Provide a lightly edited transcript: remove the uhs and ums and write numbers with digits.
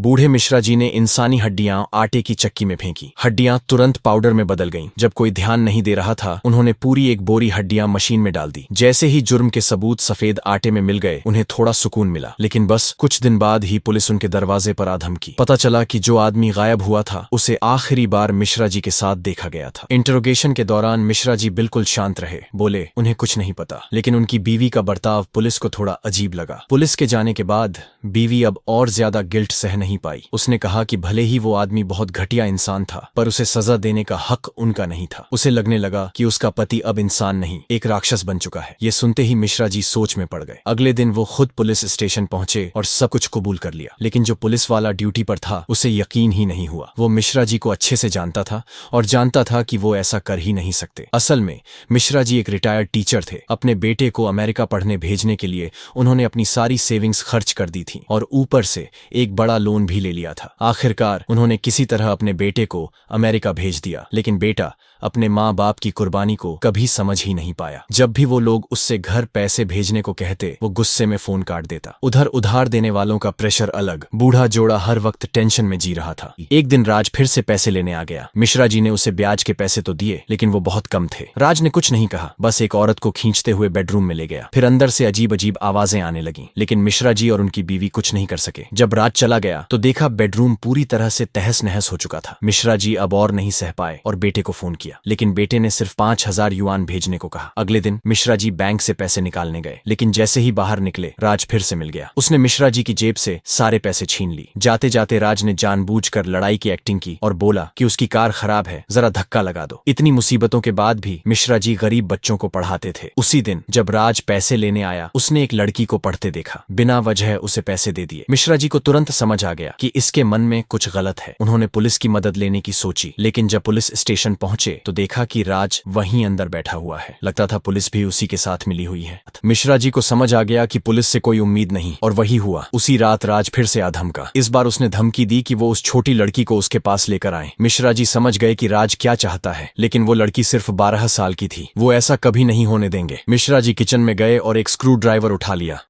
बूढ़े मिश्रा जी ने इंसानी हड्डियां आटे की चक्की में फेंकी। हड्डियां तुरंत पाउडर में बदल गईं। जब कोई ध्यान नहीं दे रहा था, उन्होंने पूरी एक बोरी हड्डियां मशीन में डाल दी। जैसे ही जुर्म के सबूत सफेद आटे में मिल गए, उन्हें थोड़ा सुकून मिला। लेकिन बस कुछ दिन बाद ही पुलिस उनके दरवाजे पर आ धमकी। पता चला कि जो आदमी गायब हुआ था, उसे आखिरी बार मिश्रा जी के साथ देखा गया था। इंटरोगेशन के दौरान मिश्रा जी बिल्कुल शांत रहे। बोले उन्हें कुछ नहीं पता, लेकिन उनकी बीवी का बर्ताव पुलिस को थोड़ा अजीब लगा। पुलिस के जाने के बाद बीवी अब और ज्यादा गिल्ट सह नहीं पाई। उसने कहा कि भले ही वो आदमी बहुत घटिया इंसान था, पर उसे सजा देने का हक उनका नहीं था। उसे लगने लगा कि उसका पति अब इंसान नहीं, एक राक्षस बन चुका है। ये सुनते ही मिश्रा जी सोच में पड़ गए। अगले दिन वो खुद पुलिस स्टेशन पहुंचे और सब कुछ कबूल कर लिया। लेकिन जो पुलिस वाला ड्यूटी पर था, उसे यकीन ही नहीं हुआ। वो मिश्रा जी को अच्छे से जानता था और जानता था कि वो ऐसा कर ही नहीं सकते। असल में मिश्रा जी एक रिटायर्ड टीचर थे। अपने बेटे को अमेरिका पढ़ने भेजने के लिए उन्होंने अपनी सारी सेविंग्स खर्च कर दी थी और ऊपर से एक बड़ा लोन भी ले लिया था। आखिरकार उन्होंने किसी तरह अपने बेटे को अमेरिका भेज दिया, लेकिन बेटा अपने माँ बाप की कुर्बानी को कभी समझ ही नहीं पाया। जब भी वो लोग उससे घर पैसे भेजने को कहते, वो गुस्से में फोन काट देता। उधर उधार देने वालों का प्रेशर अलग। बूढ़ा जोड़ा हर वक्त टेंशन में जी रहा था। एक दिन राज फिर से पैसे लेने आ गया। मिश्रा जी ने उसे ब्याज के पैसे तो दिए, लेकिन वो बहुत कम थे। राज ने कुछ नहीं कहा, बस एक औरत को खींचते हुए बेडरूम में ले गया। फिर अंदर से अजीब अजीब आवाजें आने लगीं, लेकिन मिश्रा जी और उनकी बीवी कुछ नहीं कर सके। जब राज चला गया तो देखा बेडरूम पूरी तरह से तहस नहस हो चुका था। मिश्रा जी अब और नहीं सह पाए और बेटे को फोन किया, लेकिन बेटे ने सिर्फ 5,000 युआन भेजने को कहा। अगले दिन मिश्रा जी बैंक से पैसे निकालने गए, लेकिन जैसे ही बाहर निकले, राज फिर से मिल गया। उसने मिश्रा जी की जेब से सारे पैसे छीन ली। जाते जाते राज ने जानबूझकर लड़ाई की एक्टिंग की और बोला कि उसकी कार खराब है, जरा धक्का लगा दो। इतनी मुसीबतों के बाद भी मिश्रा जी गरीब बच्चों को पढ़ाते थे। उसी दिन जब राज पैसे लेने आया, उसने एक लड़की को पढ़ते देखा। बिना वजह उसे पैसे दे दिए। मिश्रा जी को तुरंत समझ आ गया कि इसके मन में कुछ गलत है। उन्होंने पुलिस की मदद लेने की सोची, लेकिन जब पुलिस स्टेशन पहुंचे तो देखा कि राज वहीं अंदर बैठा हुआ है। लगता था पुलिस भी उसी के साथ मिली हुई है। मिश्रा जी को समझ आ गया कि पुलिस से कोई उम्मीद नहीं, और वही हुआ। उसी रात राज फिर से आ धमका। इस बार उसने धमकी दी कि वो उस छोटी लड़की को उसके पास लेकर आए। मिश्रा जी समझ गए कि राज क्या चाहता है, लेकिन वो लड़की सिर्फ 12 साल की थी। वो ऐसा कभी नहीं होने देंगे। मिश्रा जी किचन में गए और एक स्क्रू ड्राइवर उठा लिया।